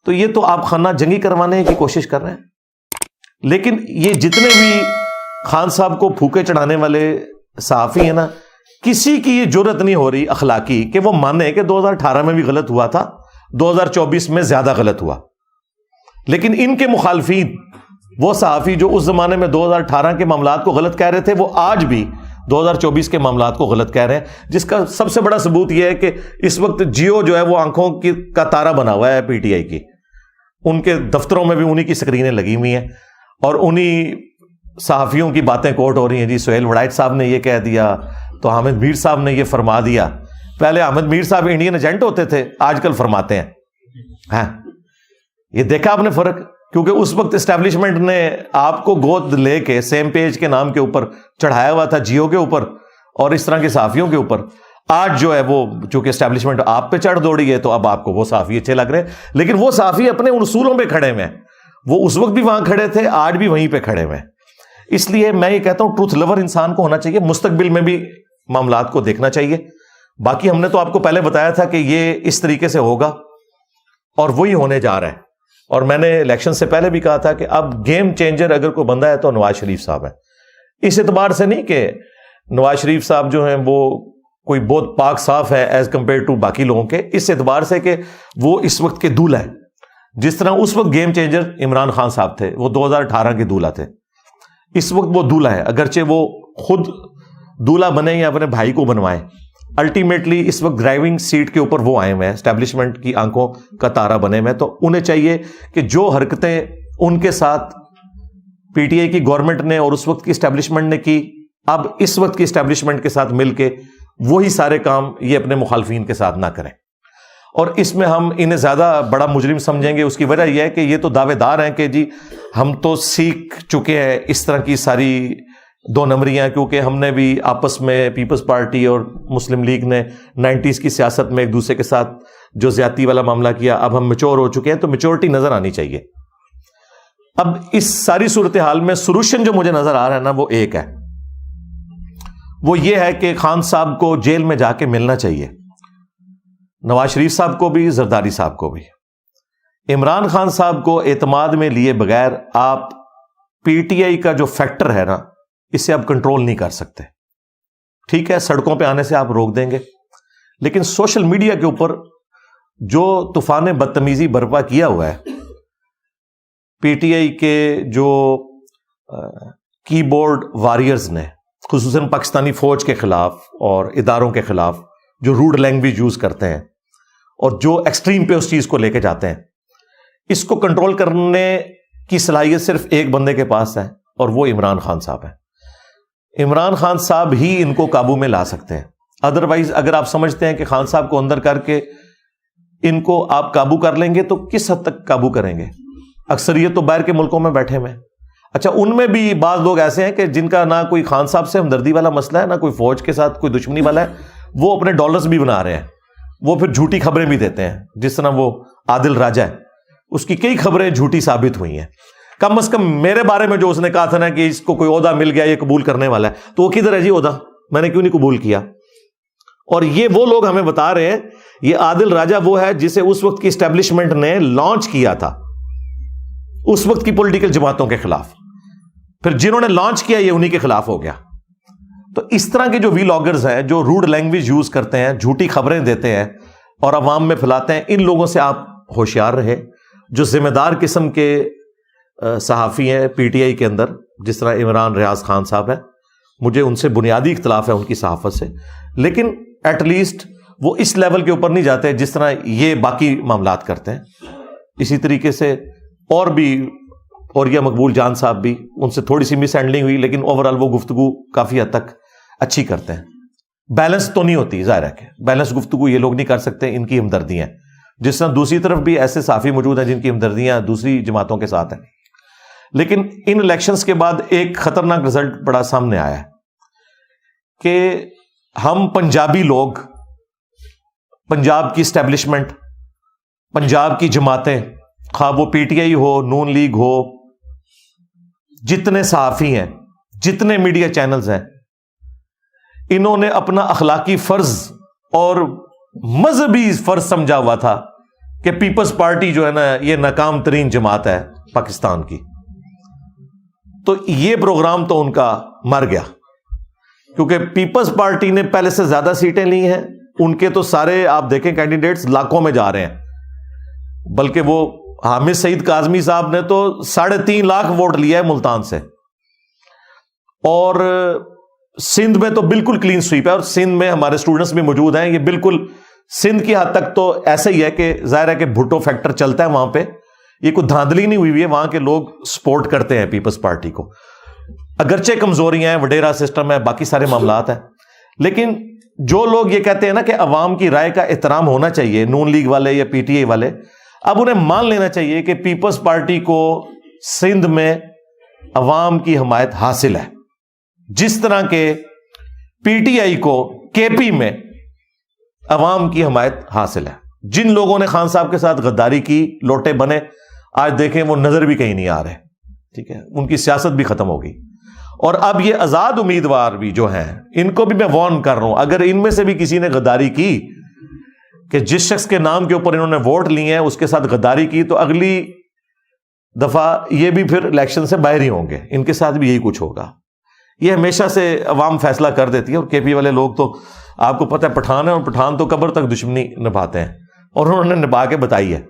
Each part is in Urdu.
تو یہ تو آپ خانہ جنگی کروانے کی کوشش کر رہے ہیں. لیکن یہ جتنے بھی خان صاحب کو پھوکے چڑھانے والے صحافی ہیں نا, کسی کی یہ جرت نہیں ہو رہی اخلاقی کہ وہ مانے کہ 2018 میں بھی غلط ہوا تھا, 2024 میں زیادہ غلط ہوا. لیکن ان کے مخالفین, وہ صحافی جو اس زمانے میں 2018 کے معاملات کو غلط کہہ رہے تھے, وہ آج بھی 2024 کے معاملات کو غلط کہہ رہے ہیں, جس کا سب سے بڑا ثبوت یہ ہے کہ اس وقت جیو جو ہے وہ آنکھوں کا تارا بنا ہوا ہے پی ٹی آئی کی. ان کے دفتروں میں بھی انہی کی سکرینیں لگی ہوئی ہیں اور انہی صحافیوں کی باتیں کوٹ ہو رہی ہیں. جی سہیل وڑائٹ صاحب نے یہ کہہ دیا, تو حامد میر صاحب نے یہ فرما دیا. پہلے حامد میر صاحب انڈین ایجنٹ ہوتے تھے, آج کل فرماتے ہیں. ہاں, یہ دیکھا آپ نے فرق؟ کیونکہ اس وقت اسٹیبلشمنٹ نے آپ کو گود لے کے سیم پیج کے نام کے اوپر چڑھایا ہوا تھا, جیو کے اوپر اور اس طرح کے صحافیوں کے اوپر. آج جو ہے وہ چونکہ اسٹیبلشمنٹ آپ پہ چڑھ دوڑی ہے, تو اب آپ کو وہ صحافی اچھے لگ رہے ہیں. لیکن وہ صحافی اپنے ان اصولوں پہ کھڑے ہوئے ہیں, وہ اس وقت بھی وہاں کھڑے تھے, آج بھی وہیں پہ کھڑے ہوئے ہیں. اس لیے میں یہ کہتا ہوں ٹروتھ لور انسان کو ہونا چاہیے, مستقبل میں بھی معاملات کو دیکھنا چاہیے. باقی ہم نے تو آپ کو پہلے بتایا تھا کہ یہ اس طریقے سے ہوگا اور وہی ہونے جا رہا ہے. اور میں نے الیکشن سے پہلے بھی کہا تھا کہ اب گیم چینجر اگر کوئی بندہ ہے تو نواز شریف صاحب ہے. اس اعتبار سے نہیں کہ نواز شریف صاحب جو ہیں وہ کوئی بہت پاک صاف ہے ایز کمپیئر ٹو باقی لوگوں کے, اس اعتبار سے کہ وہ اس وقت کے دولہ ہیں. جس طرح اس وقت گیم چینجر عمران خان صاحب تھے, وہ 2018 کے دولہ تھے, اس وقت وہ دولہ ہے. اگرچہ وہ خود دولہ بنے یا اپنے بھائی کو بنوائیں, الٹیمیٹلی اس وقت ڈرائیونگ سیٹ کے اوپر وہ آئے ہوئے ہیں, اسٹیبلشمنٹ کی آنکھوں کا تارا بنے ہوئے ہیں. تو انہیں چاہیے کہ جو حرکتیں ان کے ساتھ پی ٹی آئی کی گورنمنٹ نے اور اس وقت کی اسٹیبلشمنٹ نے کی, اب اس وقت کی اسٹیبلشمنٹ کے ساتھ مل کے وہی سارے کام یہ اپنے مخالفین کے ساتھ نہ کریں. اور اس میں ہم انہیں زیادہ بڑا مجرم سمجھیں گے. اس کی وجہ یہ ہے کہ یہ تو دعوے دار ہیں کہ جی ہم تو سیکھ چکے ہیں اس طرح کی ساری دو نمبریاں, کیونکہ ہم نے بھی آپس میں پیپلز پارٹی اور مسلم لیگ نے 90s کی سیاست میں ایک دوسرے کے ساتھ جو زیادتی والا معاملہ کیا, اب ہم میچور ہو چکے ہیں, تو میچورٹی نظر آنی چاہیے. اب اس ساری صورتحال میں سولوشن جو مجھے نظر آ رہا ہے نا, وہ ایک ہے, وہ یہ ہے کہ خان صاحب کو جیل میں جا کے ملنا چاہیے, نواز شریف صاحب کو بھی, زرداری صاحب کو بھی. عمران خان صاحب کو اعتماد میں لیے بغیر آپ پی ٹی آئی کا جو فیکٹر ہے نا, اسے آپ کنٹرول نہیں کر سکتے. ٹھیک ہے, سڑکوں پہ آنے سے آپ روک دیں گے, لیکن سوشل میڈیا کے اوپر جو طوفان بدتمیزی برپا کیا ہوا ہے پی ٹی آئی کے جو کی بورڈ واریئرز نے, خصوصاً پاکستانی فوج کے خلاف اور اداروں کے خلاف جو روڈ لینگویج یوز کرتے ہیں اور جو ایکسٹریم پہ اس چیز کو لے کے جاتے ہیں, اس کو کنٹرول کرنے کی صلاحیت صرف ایک بندے کے پاس ہے, اور وہ عمران خان صاحب ہیں. عمران خان صاحب ہی ان کو قابو میں لا سکتے ہیں. ادروائز اگر آپ سمجھتے ہیں کہ خان صاحب کو اندر کر کے ان کو آپ قابو کر لیں گے, تو کس حد تک قابو کریں گے؟ اکثریت تو باہر کے ملکوں میں بیٹھے ہوئے ہیں. اچھا, ان میں بھی بعض لوگ ایسے ہیں کہ جن کا نہ کوئی خان صاحب سے ہمدردی والا مسئلہ ہے, نہ کوئی فوج کے ساتھ کوئی دشمنی والا ہے, وہ اپنے ڈالرز بھی بنا رہے ہیں, وہ پھر جھوٹی خبریں بھی دیتے ہیں. جس طرح وہ عادل راجہ ہے, اس کی کئی خبریں جھوٹی ثابت ہوئی ہیں. کم از کم میرے بارے میں جو اس نے کہا تھا نا کہ اس کو کوئی عہدہ مل گیا, یہ قبول کرنے والا ہے, تو وہ کدھر ہے جی عہدہ؟ میں نے کیوں نہیں قبول کیا؟ اور یہ وہ لوگ ہمیں بتا رہے ہیں, یہ عادل راجہ وہ ہے جسے اس وقت کی اسٹیبلشمنٹ نے لانچ کیا تھا اس وقت کی پولیٹیکل جماعتوں کے خلاف. پھر جنہوں نے لانچ کیا یہ انہی کے خلاف ہو گیا. تو اس طرح کے جو ویلاگرز ہیں, جو روڈ لینگویج یوز کرتے ہیں, جھوٹی خبریں دیتے ہیں اور عوام میں پھیلاتے ہیں, ان لوگوں سے آپ ہوشیار رہے. جو ذمہ دار قسم کے صحافی ہیں پی ٹی آئی کے اندر, جس طرح عمران ریاض خان صاحب ہیں, مجھے ان سے بنیادی اختلاف ہے ان کی صحافت سے, لیکن ایٹ لیسٹ وہ اس لیول کے اوپر نہیں جاتے جس طرح یہ باقی معاملات کرتے ہیں. اسی طریقے سے اور بھی اوریا مقبول جان صاحب بھی, ان سے تھوڑی سی مس ہینڈلنگ ہوئی, لیکن اوورآل وہ گفتگو کافی حد تک اچھی کرتے ہیں. بیلنس تو نہیں ہوتی, ظاہر ہے کہ بیلنس گفتگو یہ لوگ نہیں کر سکتے, ان کی ہمدردیاں. جس طرح دوسری طرف بھی ایسے صحافی موجود ہیں جن کی ہمدردیاں دوسری جماعتوں کے ساتھ ہیں. لیکن ان الیکشنز کے بعد ایک خطرناک رزلٹ بڑا سامنے آیا ہے کہ ہم پنجابی لوگ, پنجاب کی اسٹیبلشمنٹ, پنجاب کی جماعتیں, خواہ وہ P T I who, known league ہو, جتنے صحافی ہیں, جتنے میڈیا چینلز ہیں, انہوں نے اپنا اخلاقی فرض اور مذہبی فرض سمجھا ہوا تھا کہ پیپلز پارٹی جو ہے نا یہ ناکام ترین جماعت ہے پاکستان کی، تو یہ پروگرام تو ان کا مر گیا، کیونکہ پیپلز پارٹی نے پہلے سے زیادہ سیٹیں لی ہیں، ان کے تو سارے آپ دیکھیں کینڈیڈیٹس لاکھوں میں جا رہے ہیں، بلکہ وہ حامد سعید کاظمی صاحب نے تو 3.5 لاکھ ووٹ لیا ہے ملتان سے، اور سندھ میں تو بالکل کلین سویپ ہے، اور سندھ میں ہمارے اسٹوڈنٹس بھی موجود ہیں، یہ بالکل سندھ کی حد تک تو ایسا ہی ہے کہ ظاہر ہے کہ بھٹو فیکٹر چلتا ہے وہاں پہ، یہ کوئی دھاندلی نہیں ہوئی ہے، وہاں کے لوگ سپورٹ کرتے ہیں پیپلز پارٹی کو، اگرچہ کمزوریاں ہیں، وڈیرا سسٹم ہے، باقی سارے معاملات ہیں، لیکن جو لوگ یہ کہتے ہیں نا کہ عوام کی رائے کا احترام ہونا چاہیے، نون لیگ والے یا پی ٹی آئی والے، اب انہیں مان لینا چاہیے کہ پیپلز پارٹی کو سندھ میں عوام کی حمایت حاصل ہے، جس طرح کہ پی ٹی آئی کو کے پی میں عوام کی حمایت حاصل ہے۔ جن لوگوں نے خان صاحب کے ساتھ غداری کی، لوٹے بنے، آج دیکھیں وہ نظر بھی کہیں نہیں آ رہے، ٹھیک ہے، ان کی سیاست بھی ختم ہو گئی، اور اب یہ آزاد امیدوار بھی جو ہیں ان کو بھی میں وارن کر رہا ہوں، اگر ان میں سے بھی کسی نے غداری کی کہ جس شخص کے نام کے اوپر انہوں نے ووٹ لیے ہیں اس کے ساتھ غداری کی، تو اگلی دفعہ یہ بھی پھر الیکشن سے باہر ہی ہوں گے، ان کے ساتھ بھی یہی کچھ ہوگا۔ یہ ہمیشہ سے عوام فیصلہ کر دیتی ہے، اور کے پی والے لوگ تو آپ کو پتہ ہے پٹھان ہے، اور پٹھان تو قبر تک دشمنی نبھاتے ہیں، اور انہوں نے نبھا کے بتائی ہے۔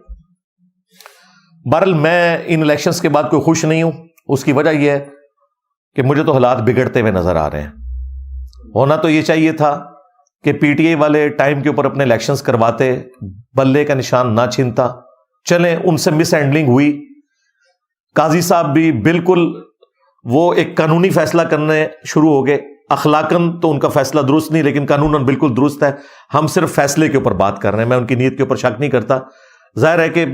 بہرحال میں ان الیکشنز کے بعد کوئی خوش نہیں ہوں، اس کی وجہ یہ ہے کہ مجھے تو حالات بگڑتے ہوئے نظر آ رہے ہیں۔ ہونا تو یہ چاہیے تھا کہ پی ٹی آئی والے ٹائم کے اوپر اپنے الیکشنز کرواتے، بلے کا نشان نہ چھنتا، چلیں ان سے مس ہینڈلنگ ہوئی، قاضی صاحب بھی بالکل وہ ایک قانونی فیصلہ کرنے شروع ہو گئے، اخلاقاً تو ان کا فیصلہ درست نہیں لیکن قانوناً بالکل درست ہے، ہم صرف فیصلے کے اوپر بات کر رہے ہیں، میں ان کی نیت کے اوپر شک نہیں کرتا۔ ظاہر ہے کہ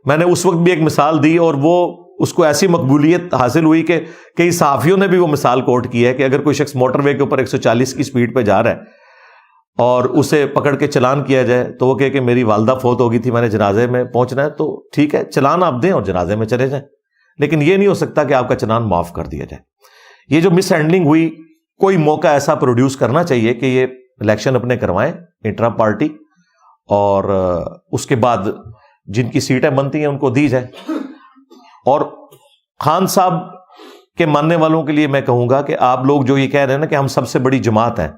میں نے اس وقت بھی ایک مثال دی، اور وہ اس کو ایسی مقبولیت حاصل ہوئی کہ کئی صحافیوں نے بھی وہ مثال کوٹ کی ہے کہ اگر کوئی شخص موٹر وے کے اوپر 140 کی سپیڈ پہ جا رہا ہے اور اسے پکڑ کے چلان کیا جائے تو وہ کہے کہ میری والدہ فوت ہو گئی تھی، میں نے جنازے میں پہنچنا ہے، تو ٹھیک ہے چلان آپ دیں اور جنازے میں چلے جائیں، لیکن یہ نہیں ہو سکتا کہ آپ کا چلان معاف کر دیا جائے۔ یہ جو مس ہینڈلنگ ہوئی، کوئی موقع ایسا پروڈیوس کرنا چاہیے کہ یہ الیکشن اپنے کروائیں انٹرا پارٹی، اور اس کے بعد جن کی سیٹیں بنتی ہیں ان کو دی جائے۔ اور خان صاحب کے ماننے والوں کے لیے میں کہوں گا کہ آپ لوگ جو یہ کہہ رہے ہیں نا کہ ہم سب سے بڑی جماعت ہیں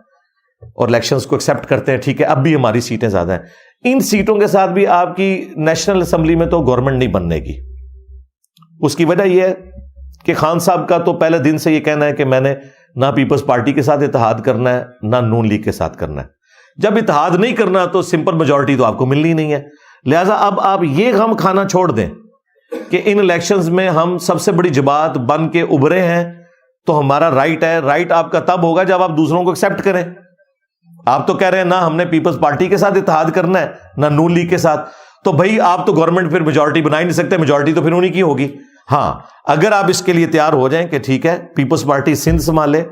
اور الیکشنز کو ایکسیپٹ کرتے ہیں، ٹھیک ہے اب بھی ہماری سیٹیں زیادہ ہیں، ان سیٹوں کے ساتھ بھی آپ کی نیشنل اسمبلی میں تو گورنمنٹ نہیں بننے کی۔ اس کی وجہ یہ ہے کہ خان صاحب کا تو پہلے دن سے یہ کہنا ہے کہ میں نے نہ پیپلز پارٹی کے ساتھ اتحاد کرنا ہے نہ نون لیگ کے ساتھ کرنا ہے۔ جب اتحاد نہیں کرنا تو سمپل میجورٹی تو آپ کو ملنی نہیں ہے، لہٰذا اب آپ یہ غم کھانا چھوڑ دیں کہ ان الیکشنز میں ہم سب سے بڑی جماعت بن کے ابھرے ہیں تو ہمارا رائٹ ہے۔ رائٹ آپ کا تب ہوگا جب آپ دوسروں کو ایکسیپٹ کریں۔ آپ تو کہہ رہے ہیں نہ ہم نے پیپلز پارٹی کے ساتھ اتحاد کرنا ہے نہ نون لیگ کے ساتھ، تو بھائی آپ تو گورنمنٹ پھر میجورٹی بنا ہی نہیں سکتے، میجورٹی تو پھر انہی کی ہوگی۔ ہاں اگر آپ اس کے لیے تیار ہو جائیں کہ ٹھیک ہے پیپلز پارٹی سندھ سنبھال لے،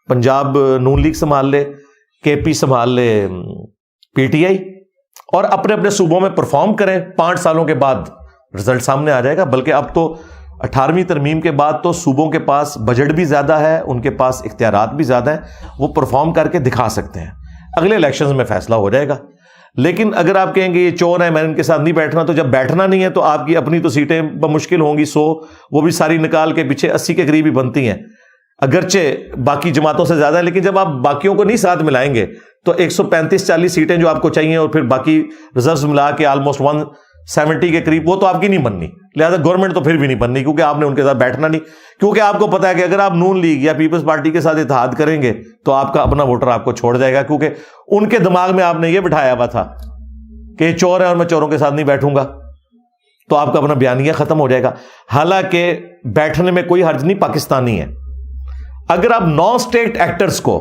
پنجاب نون لیگ سنبھال لے، کے پی سنبھال لے پی ٹی آئی، اور اپنے اپنے صوبوں میں پرفارم کریں، 5 سالوں کے بعد رزلٹ سامنے آ جائے گا۔ بلکہ اب تو 18ویں ترمیم کے بعد تو صوبوں کے پاس بجٹ بھی زیادہ ہے، ان کے پاس اختیارات بھی زیادہ ہیں، وہ پرفارم کر کے دکھا سکتے ہیں۔ اگلے الیکشنز میں فیصلہ ہو جائے گا۔ لیکن اگر آپ کہیں گے یہ چور ہیں میں ان کے ساتھ نہیں بیٹھنا، تو جب بیٹھنا نہیں ہے تو آپ کی اپنی تو سیٹیں بمشکل ہوں گی 100، وہ بھی ساری نکال کے پیچھے 80 کے قریب ہی بنتی ہیں، اگرچہ باقی جماعتوں سے زیادہ ہے، لیکن جب آپ باقیوں کو نہیں ساتھ ملائیں گے تو 135-40 سیٹیں جو آپ کو چاہیے اور پھر باقی ریزروز ملا کے آلموسٹ 170 کے قریب، وہ تو آپ کی نہیں بننی، لہذا گورنمنٹ تو پھر بھی نہیں بننی، کیونکہ آپ نے ان کے ساتھ بیٹھنا نہیں، کیونکہ آپ کو پتا ہے کہ اگر آپ نون لیگ یا پیپلز پارٹی کے ساتھ اتحاد کریں گے تو آپ کا اپنا ووٹر آپ کو چھوڑ جائے گا، کیونکہ ان کے دماغ میں آپ نے یہ بٹھایا ہوا تھا کہ یہ چور ہے اور میں چوروں کے ساتھ نہیں بیٹھوں گا، تو آپ کا اپنا بیانیہ ختم ہو جائے گا۔ حالانکہ بیٹھنے میں کوئی حرج نہیں، پاکستانی ہے۔ اگر آپ نان اسٹیٹ ایکٹرز کو،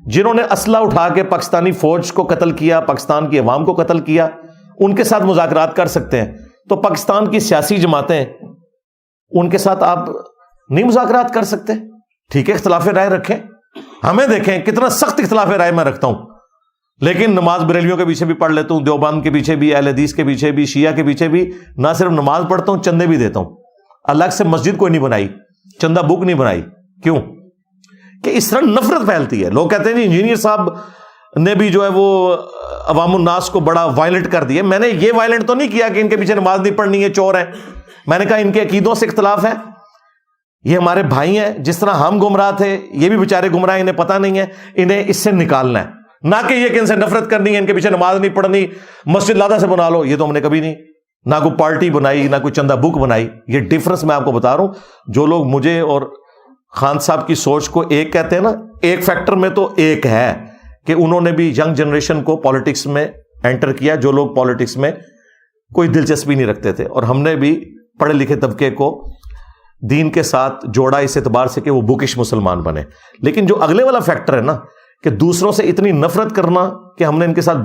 جنہوں نے اسلحہ اٹھا کے پاکستانی فوج کو قتل کیا، پاکستان کی عوام کو قتل کیا، ان کے ساتھ مذاکرات کر سکتے ہیں، تو پاکستان کی سیاسی جماعتیں ان کے ساتھ آپ نہیں مذاکرات کر سکتے؟ ٹھیک ہے اختلاف رائے رکھیں، ہمیں دیکھیں کتنا سخت اختلاف رائے میں رکھتا ہوں، لیکن نماز بریلیوں کے پیچھے بھی پڑھ لیتا ہوں، دیوبند کے پیچھے بھی، اہل حدیث کے پیچھے بھی، شیعہ کے پیچھے بھی، نہ صرف نماز پڑھتا ہوں چندے بھی دیتا ہوں۔ الگ سے مسجد کوئی نہیں بنائی، چندہ بک نہیں بنائی، کیوں کہ اس طرح نفرت پھیلتی ہے۔ لوگ کہتے ہیں جی انجینئر صاحب نے بھی جو ہے وہ عوام الناس کو بڑا وائلنٹ کر دیا. میں نے یہ وائلنٹ تو نہیں کیا کہ ان کے پیچھے نماز نہیں پڑھنی ہے، چور ہیں. میں نے کہا ان کے عقیدوں سے اختلاف ہے، یہ ہمارے بھائی ہیں، جس طرح ہم گمراہ تھے یہ بھی بیچارے گمراہ ہیں، انہیں پتہ نہیں ہے، انہیں اس سے نکالنا ہے. نہ کہ یہ کہ ان سے نفرت کرنی ہے، ان کے پیچھے نماز نہیں پڑھنی، مسجد لادہ سے بنا لو. یہ تو ہم نے کبھی نہیں، نہ کوئی پارٹی بنائی، نہ کوئی چندہ بک بنائی. یہ ڈفرنس میں آپ کو بتا رہا ہوں. جو لوگ مجھے اور خان صاحب کی سوچ کو ایک کہتے ہیں نا، ایک فیکٹر میں تو ایک ہے کہ انہوں نے بھی ینگ جنریشن کو پالیٹکس میں انٹر کیا، جو لوگ پالیٹکس میں کوئی دلچسپی نہیں رکھتے تھے. اور ہم نے بھی پڑھے لکھے طبقے کو دین کے ساتھ جوڑا اس اعتبار سے کہ وہ بکش مسلمان بنے. لیکن جو اگلے والا فیکٹر ہے نا، کہ دوسروں سے اتنی نفرت کرنا کہ ہم نے ان کے ساتھ